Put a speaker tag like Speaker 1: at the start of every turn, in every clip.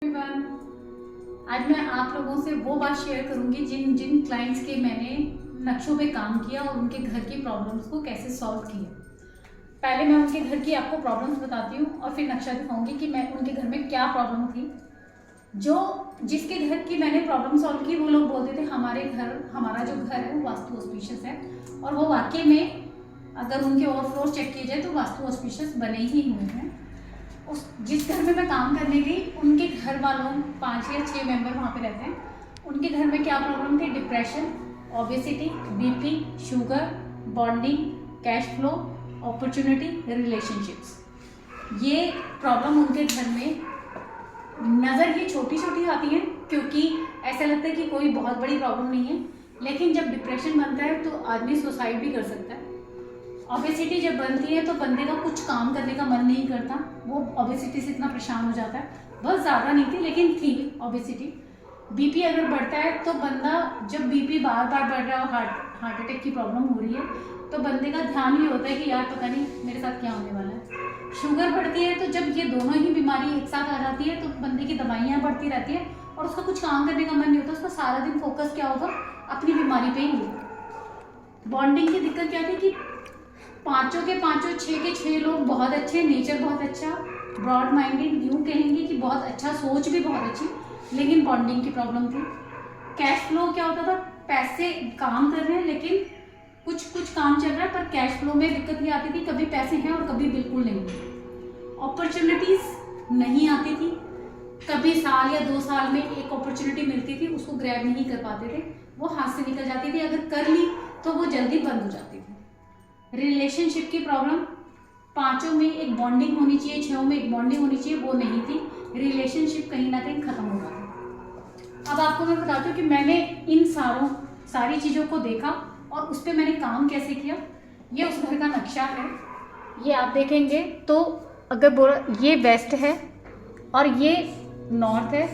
Speaker 1: Everyone, आज मैं आप लोगों से वो बात शेयर करूंगी जिन जिन क्लाइंट्स के मैंने नक्शों पे काम किया और उनके घर की प्रॉब्लम्स को कैसे सॉल्व किया। पहले मैं उनके घर की आपको प्रॉब्लम्स बताती हूँ और फिर नक्शा दिखाऊंगी कि मैं उनके घर में क्या प्रॉब्लम थी। जो जिसके घर की मैंने प्रॉब्लम सॉल्व की वो लोग बोलते थे हमारा जो घर है वो वास्तु ऑस्पिशियस है, और वो वाकई में अगर उनके और फ्लोर चेक किए जाए तो वास्तु ऑस्पिशियस बने ही हुए हैं। उस जिस घर में मैं काम करने गई उनके घर वालों 5 या 6 मेंबर वहाँ पे रहते हैं। उनके घर में क्या प्रॉब्लम थी? Depression, obesity, BP, sugar, bonding, cash flow, opportunity, relationships. ये प्रॉब्लम उनके घर में नज़र ये छोटी छोटी आती है क्योंकि ऐसा लगता है कि कोई बहुत बड़ी प्रॉब्लम नहीं है, लेकिन जब डिप्रेशन बनता है तो आदमी सुसाइड भी कर सकता है। ओबेसिटी जब बनती है तो बंदे का कुछ काम करने का मन नहीं करता, वो ओबेसिटी से इतना परेशान हो जाता है। बहुत ज़्यादा नहीं थी लेकिन थी ओबेसिटी। बीपी अगर बढ़ता है तो बंदा, जब बीपी बार बार बढ़ रहा है, हार्ट अटैक की प्रॉब्लम हो रही है, तो बंदे का ध्यान ये होता है कि यार पता नहीं मेरे साथ क्या होने वाला है। शुगर बढ़ती है तो जब ये दोनों ही बीमारी एक साथ आ जाती है तो बंदे की दवाइयाँ बढ़ती रहती है और उसका कुछ काम करने का मन नहीं होता, उसका सारा दिन फोकस क्या होगा? अपनी बीमारी पे ही होगा। बॉन्डिंग की दिक्कत क्या थी कि 5 के 5, 6 के 6 लोग बहुत अच्छे, नेचर बहुत अच्छा, ब्रॉड माइंडेड, यूँ कहेंगे कि बहुत अच्छा, सोच भी बहुत अच्छी, लेकिन बॉन्डिंग की प्रॉब्लम थी। कैश फ्लो क्या होता था? पैसे काम कर रहे हैं लेकिन कुछ काम चल रहा है, पर कैश फ्लो में दिक्कत ये आती थी, कभी पैसे हैं और कभी बिल्कुल नहीं। अपॉर्चुनिटीज नहीं आती थी, कभी साल या 2 साल में एक अपॉर्चुनिटी मिलती थी, उसको ग्रैब नहीं कर पाते थे, वो हाथ से निकल जाती थी, अगर कर ली तो वो जल्दी बंद हो जाती थी। रिलेशनशिप की प्रॉब्लम, 5 में एक बॉन्डिंग होनी चाहिए, 6 में एक बॉन्डिंग होनी चाहिए, वो नहीं थी। रिलेशनशिप कहीं ना कहीं खत्म हो रहा था। अब आपको मैं बताती हूँ कि मैंने इन सारी चीज़ों को देखा और उस पर मैंने काम कैसे किया। ये उस घर का नक्शा है, ये आप देखेंगे तो अगर बोला ये वेस्ट है और ये नॉर्थ है,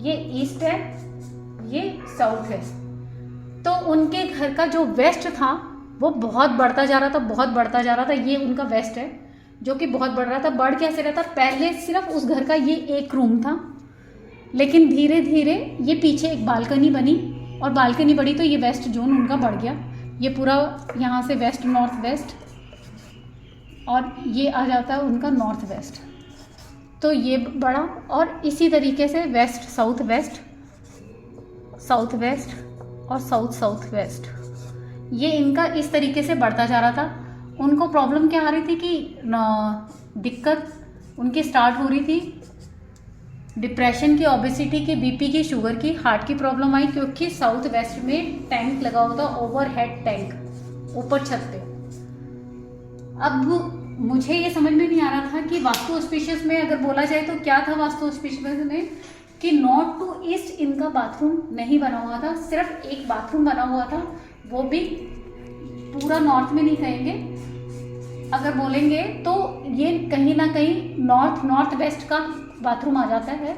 Speaker 1: ये ईस्ट है, ये साउथ है। तो उनके घर का जो वेस्ट था वो बहुत बढ़ता जा रहा था, बहुत बढ़ता जा रहा था। ये उनका वेस्ट है जो कि बहुत बढ़ रहा था। बढ़ कैसे रहा था? पहले सिर्फ उस घर का ये एक रूम था, लेकिन धीरे धीरे ये पीछे एक बालकनी बनी और बालकनी बढ़ी तो ये वेस्ट जोन उनका बढ़ गया। ये पूरा यहाँ से वेस्ट नॉर्थ वेस्ट और ये आ जाता है उनका नॉर्थ वेस्ट, तो ये बढ़ा। और इसी तरीके से west south west, south west और साउथ साउथ वेस्ट, ये इनका इस तरीके से बढ़ता जा रहा था। उनको प्रॉब्लम क्या आ रही थी कि दिक्कत उनकी स्टार्ट हो रही थी डिप्रेशन की, ओबेसिटी की, बीपी की, शुगर की, हार्ट की प्रॉब्लम आई क्योंकि साउथ वेस्ट में टैंक लगा हुआ था, ओवरहेड टैंक ऊपर छत पे। अब मुझे ये समझ में नहीं आ रहा था कि वास्तु ऑस्पिशियस में अगर बोला जाए तो क्या था वास्तु ऑस्पिशियस में, कि नॉर्थ टू ईस्ट इनका बाथरूम नहीं बना हुआ था, सिर्फ एक बाथरूम बना हुआ था, वो भी पूरा नॉर्थ में नहीं कहेंगे, अगर बोलेंगे तो ये कहीं ना कहीं नॉर्थ वेस्ट का बाथरूम आ जाता है।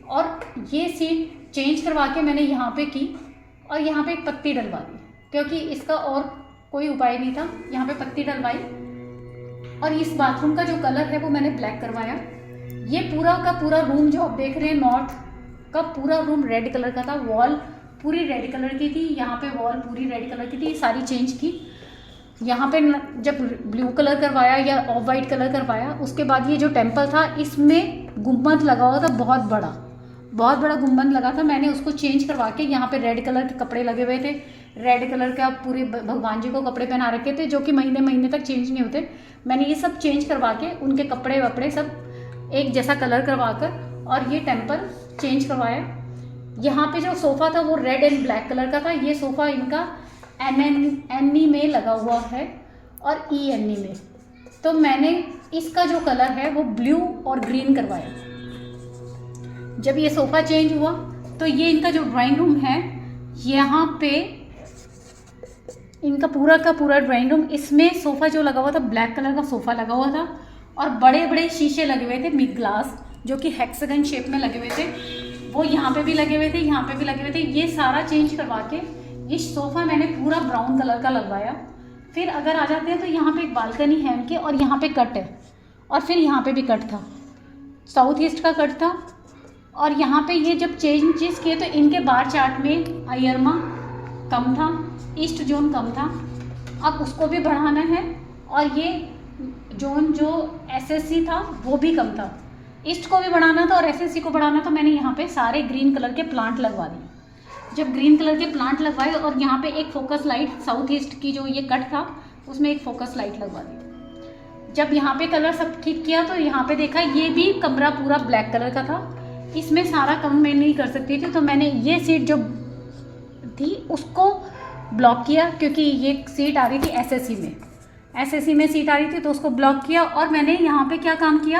Speaker 1: और ये सीट चेंज करवा के मैंने यहाँ पे की और यहाँ पे एक पत्ती डलवा दी क्योंकि इसका और कोई उपाय नहीं था। यहाँ पे पत्ती डलवाई और इस बाथरूम का जो कलर है वो मैंने ब्लैक करवाया। ये पूरा का पूरा रूम जो आप देख रहे हैं, नॉर्थ का पूरा रूम रेड कलर का था, वॉल पूरी रेड कलर की थी, यहाँ पे वॉल पूरी रेड कलर की थी, सारी चेंज की। यहाँ पे जब ब्लू कलर करवाया या ऑफ वाइट कलर करवाया, उसके बाद ये जो टेम्पल था इसमें गुम्बद लगा हुआ था, बहुत बड़ा गुम्बद लगा था, मैंने उसको चेंज करवा के यहाँ पे रेड कलर के कपड़े लगे हुए थे, रेड कलर का पूरे भगवान जी को कपड़े पहना रखे थे जो कि महीने महीने तक चेंज नहीं होते। मैंने ये सब चेंज करवा के उनके कपड़े वपड़े सब एक जैसा कलर करवा कर और ये टेम्पल चेंज करवाया। यहाँ पे जो सोफ़ा था वो रेड एंड ब्लैक कलर का था, ये सोफ़ा इनका एनई में लगा हुआ है और ईएनई में, तो मैंने इसका जो कलर है वो ब्लू और ग्रीन करवाया। जब ये सोफ़ा चेंज हुआ तो ये इनका जो ड्राइंग रूम है, यहाँ पे इनका पूरा का पूरा ड्राइंग रूम, इसमें सोफ़ा जो लगा हुआ था ब्लैक कलर का सोफ़ा लगा हुआ था और बड़े बड़े शीशे लगे हुए थे मिड ग्लास जो कि हेक्सागन शेप में लगे हुए थे, वो यहाँ पे भी लगे हुए थे, यहाँ पे भी लगे हुए थे। ये सारा चेंज करवा के ये सोफ़ा मैंने पूरा ब्राउन कलर का लगवाया। फिर अगर आ जाते हैं तो यहाँ पे एक बालकनी है उनके और यहाँ पे कट है और फिर यहाँ पे भी कट था, साउथ ईस्ट का कट था और यहाँ पे ये जब चेंजेस किए तो इनके बार चार्ट में आयरमा कम था, ईस्ट जोन कम था, अब उसको भी बढ़ाना है। और ये जोन जो एसएससी था वो भी कम था, ईस्ट को भी बढ़ाना था और एसएससी को बढ़ाना था। मैंने यहाँ पे सारे ग्रीन कलर के प्लांट लगवा दिए। जब ग्रीन कलर के प्लांट लगवाए और यहाँ पे एक फोकस लाइट साउथ ईस्ट की जो ये कट था उसमें एक फोकस लाइट लगवा दी। जब यहाँ पे कलर सब ठीक किया तो यहाँ पे देखा ये भी कमरा पूरा ब्लैक कलर का था, इसमें सारा कम मैं नहीं कर सकती थी, तो मैंने ये सीट जो थी उसको ब्लॉक किया, क्योंकि ये सीट आ रही थी एसएससी में सीट आ रही थी तो उसको ब्लॉक किया। और मैंने यहाँ पे क्या काम किया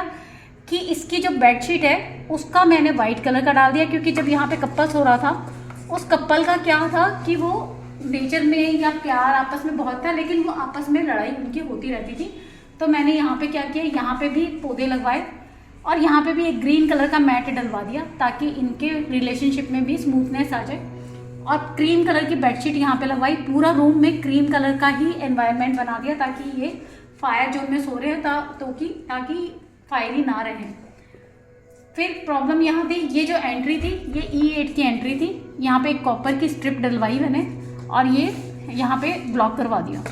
Speaker 1: कि इसकी जो बेडशीट है उसका मैंने वाइट कलर का डाल दिया, क्योंकि जब यहाँ पे कपल्स हो रहा था उस कपल का क्या था कि वो नेचर में या प्यार आपस में बहुत था, लेकिन वो आपस में लड़ाई उनकी होती रहती थी। तो मैंने यहाँ पे क्या किया, यहाँ पे भी पौधे लगवाए और यहाँ पे भी एक ग्रीन कलर का मैट डलवा दिया ताकि इनके रिलेशनशिप में भी स्मूथनेस आ जाए। और क्रीम कलर की बेडशीट यहाँ पे लगवाई, पूरा रूम में क्रीम कलर का ही एनवायरनमेंट बना दिया ताकि ये फायर जोन में सो रहे हैं ताकि फायरी ना रहे। फिर प्रॉब्लम यहाँ थी, ये जो एंट्री थी ये E8 की एंट्री थी, यहाँ पे एक कॉपर की स्ट्रिप डलवाई मैंने और ये यहाँ पे ब्लॉक करवा दिया।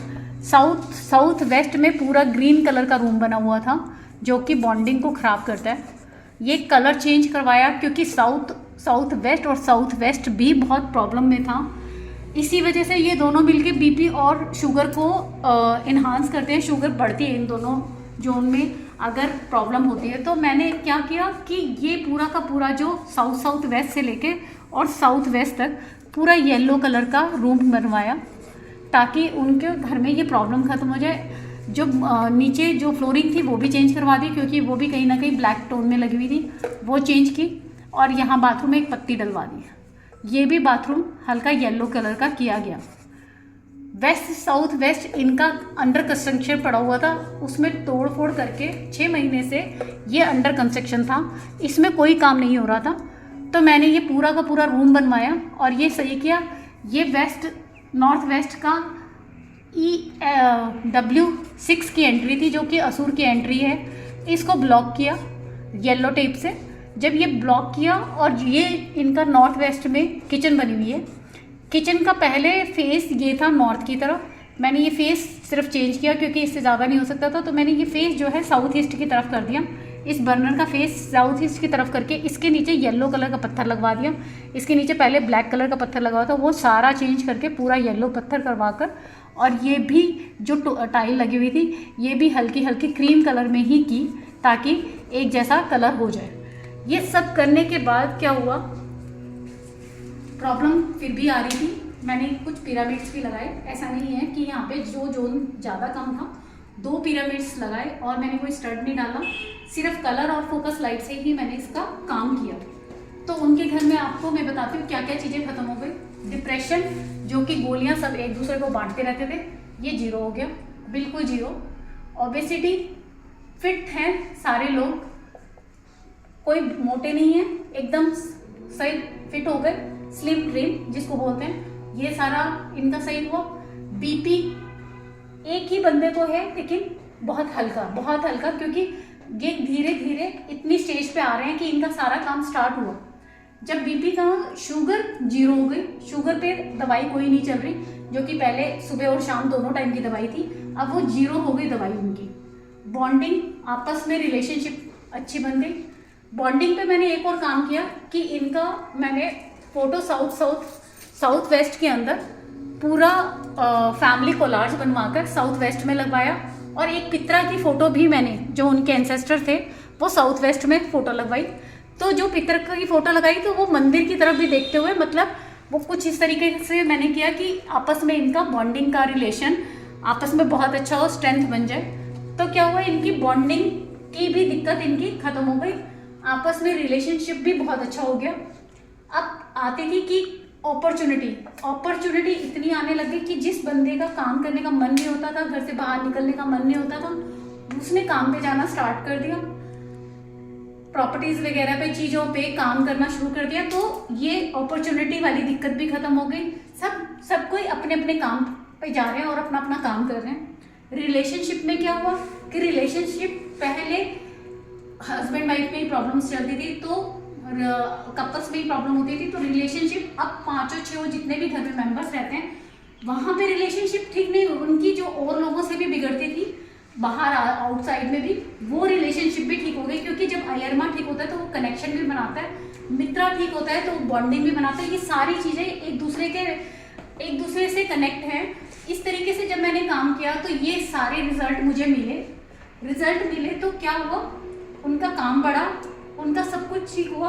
Speaker 1: साउथ वेस्ट में पूरा ग्रीन कलर का रूम बना हुआ था जो कि बॉन्डिंग को ख़राब करता है। ये कलर चेंज करवाया क्योंकि साउथ वेस्ट और साउथ वेस्ट भी बहुत प्रॉब्लम में था, इसी वजह से ये दोनों मिलके बीपी और शुगर को इन्हांस करते हैं। शुगर बढ़ती है इन दोनों जोन में अगर प्रॉब्लम होती है। तो मैंने क्या किया कि ये पूरा का पूरा जो साउथ वेस्ट से लेके और साउथ वेस्ट तक पूरा येलो कलर का रूम बनवाया ताकि उनके घर में ये प्रॉब्लम ख़त्म हो जाए। जो नीचे जो फ्लोरिंग थी वो भी चेंज करवा दी क्योंकि वो भी कहीं ना कहीं ब्लैक टोन में लगी हुई थी, वो चेंज की। और यहाँ बाथरूम में एक पत्ती डलवा दी, ये भी बाथरूम हल्का येलो कलर का किया गया। वेस्ट साउथ वेस्ट इनका अंडर कंस्ट्रक्शन पड़ा हुआ था, उसमें तोड़ फोड़ करके 6 महीने से ये अंडर कंस्ट्रक्शन था, इसमें कोई काम नहीं हो रहा था। तो मैंने ये पूरा का पूरा रूम बनवाया और ये सही किया। ये नॉर्थ वेस्ट का W6 की एंट्री थी जो कि असुर की एंट्री है, इसको ब्लॉक किया येलो टेप से। जब ये ब्लॉक किया और ये इनका नॉर्थ वेस्ट में किचन बनी हुई है, किचन का पहले फेस ये था नॉर्थ की तरफ, मैंने ये फेस सिर्फ चेंज किया क्योंकि इससे ज़्यादा नहीं हो सकता था। तो मैंने ये फेस जो है साउथ ईस्ट की तरफ कर दिया, इस बर्नर का फेस साउथ ईस्ट की तरफ करके इसके नीचे येलो कलर का पत्थर लगवा दिया। इसके नीचे पहले ब्लैक कलर का पत्थर लगा था, वो सारा चेंज करके पूरा येलो पत्थर करवा कर, और ये भी जो टाइल लगी हुई थी ये भी हल्की हल्की क्रीम कलर में ही की ताकि एक जैसा कलर हो जाए। ये सब करने के बाद क्या हुआ, प्रॉब्लम फिर भी आ रही थी। मैंने कुछ पिरामिड्स भी लगाए, ऐसा नहीं है कि यहाँ पे जो जोन ज़्यादा कम था 2 पिरामिड्स लगाए और मैंने कोई स्टड नहीं डाला, सिर्फ कलर और फोकस लाइट से ही मैंने इसका काम किया। तो उनके घर में आपको मैं बताती हूँ क्या क्या चीज़ें खत्म हो गई। डिप्रेशन, जो कि गोलियाँ सब एक दूसरे को बांटते रहते थे, ये 0 हो गया, बिल्कुल 0। ओबेसिटी, फिट हैं सारे लोग, कोई मोटे नहीं है, एकदम सही फिट हो गए, स्लिम ट्रिम जिसको बोलते हैं, ये सारा इनका सही हुआ। बीपी एक ही बंदे को है लेकिन बहुत हल्का क्योंकि ये धीरे धीरे इतनी स्टेज पे आ रहे हैं कि इनका सारा काम स्टार्ट हुआ। जब बीपी का शुगर 0 हो गई, शुगर पे दवाई कोई नहीं चल रही, जो कि पहले सुबह और शाम दोनों टाइम की दवाई थी, अब वो 0 हो गई दवाई उनकी। बॉन्डिंग, आपस में रिलेशनशिप अच्छी बन गई। बॉन्डिंग पे मैंने एक और काम किया कि इनका मैंने फोटो साउथ वेस्ट के अंदर पूरा फैमिली कोलाज बनवाकर साउथ वेस्ट में लगवाया और एक पितरा की फ़ोटो भी मैंने, जो उनके एंसेस्टर थे, वो साउथ वेस्ट में फ़ोटो लगवाई। तो जो पितरा की फ़ोटो लगाई तो वो मंदिर की तरफ भी देखते हुए, मतलब वो कुछ इस तरीके से मैंने किया कि आपस में इनका बॉन्डिंग का रिलेशन आपस में बहुत अच्छा हो, स्ट्रेंथ बन जाए। तो क्या हुआ, इनकी बॉन्डिंग की भी दिक्कत इनकी ख़त्म हो गई, आपस में रिलेशनशिप भी बहुत अच्छा हो गया। अब आती थी कि अपॉर्चुनिटी इतनी आने लगी कि जिस बंदे का काम करने का मन नहीं होता था, घर से बाहर निकलने का मन नहीं होता था, उसने काम पे जाना स्टार्ट कर दिया, प्रॉपर्टीज वगैरह पे, चीज़ों पे काम करना शुरू कर दिया। तो ये अपॉर्चुनिटी वाली दिक्कत भी खत्म हो गई। सब कोई अपने अपने काम पे जा रहे हैं और अपना अपना काम कर रहे हैं। रिलेशनशिप में क्या हुआ कि रिलेशनशिप पहले हस्बैंड वाइफ में ही प्रॉब्लम्स चलती थी, तो कपल्स में ही प्रॉब्लम होती थी। तो रिलेशनशिप अब 5 जितने भी घर में मेंबर्स रहते हैं वहाँ पे रिलेशनशिप ठीक नहीं, उनकी जो और लोगों से भी बिगड़ती थी बाहर आउटसाइड में भी, वो रिलेशनशिप भी ठीक हो गई। क्योंकि जब अयरमा ठीक होता है तो वो कनेक्शन भी बनाता है, मित्रा ठीक होता है तो बॉन्डिंग भी बनाता है। ये सारी चीज़ें एक दूसरे से कनेक्ट हैं। इस तरीके से जब मैंने काम किया तो ये सारे रिजल्ट मुझे मिले तो क्या हुआ, उनका काम बढ़ा, उनका सब कुछ ठीक हुआ।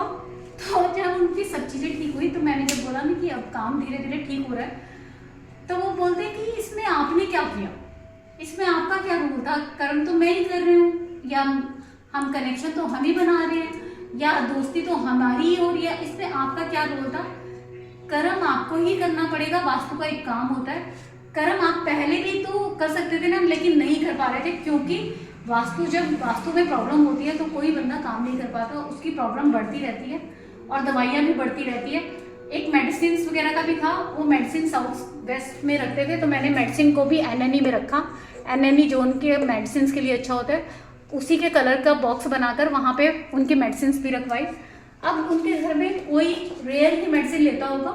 Speaker 1: तो जब उनकी सब चीज़ें ठीक हुई तो मैंने जब बोला ना कि अब काम धीरे धीरे ठीक हो रहा है, तो वो बोलते कि इसमें आपने क्या किया, इसमें आपका क्या रोल था, कर्म तो मैं ही कर रही हूँ, या हम कनेक्शन तो हम ही बना रहे हैं, या दोस्ती तो हमारी ही हो रही है, इसमें आपका क्या रोल था। कर्म आपको ही करना पड़ेगा, वास्तु का एक काम होता है। कर्म आप पहले भी तो कर सकते थे ना, लेकिन नहीं कर पा रहे थे, क्योंकि जब वास्तु में प्रॉब्लम होती है तो कोई बंदा काम नहीं कर पाता, उसकी प्रॉब्लम बढ़ती रहती है और दवाइयाँ भी बढ़ती रहती है। एक मेडिसिन वगैरह का भी था, वो मेडिसिन साउथ वेस्ट में रखते थे, तो मैंने मेडिसिन को भी एनएमई में रखा। एनएमई जो उनके मेडिसिन के लिए अच्छा होता है, उसी के कलर का बॉक्स बनाकर वहाँ पे उनकी मेडिसिन भी रखवाई। अब उनके घर में कोई रेयर ही मेडिसिन लेता होगा,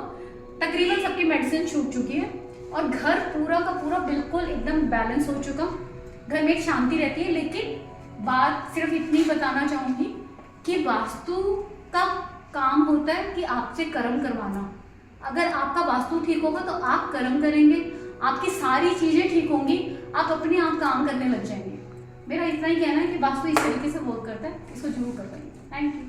Speaker 1: तकरीबन सबकी मेडिसिन छूट चुकी है और घर पूरा का पूरा बिल्कुल एकदम बैलेंस हो चुका। घर में एक शांति रहती है। लेकिन बात सिर्फ इतनी बताना चाहूँगी कि वास्तु का काम होता है कि आपसे कर्म करवाना। अगर आपका वास्तु ठीक होगा तो आप कर्म करेंगे, आपकी सारी चीज़ें ठीक होंगी, आप अपने आप काम करने लग जाएंगे। मेरा इतना ही कहना है कि वास्तु इस तरीके से वर्क करता है, इसको जरूर कर पाएंगे। Thank you.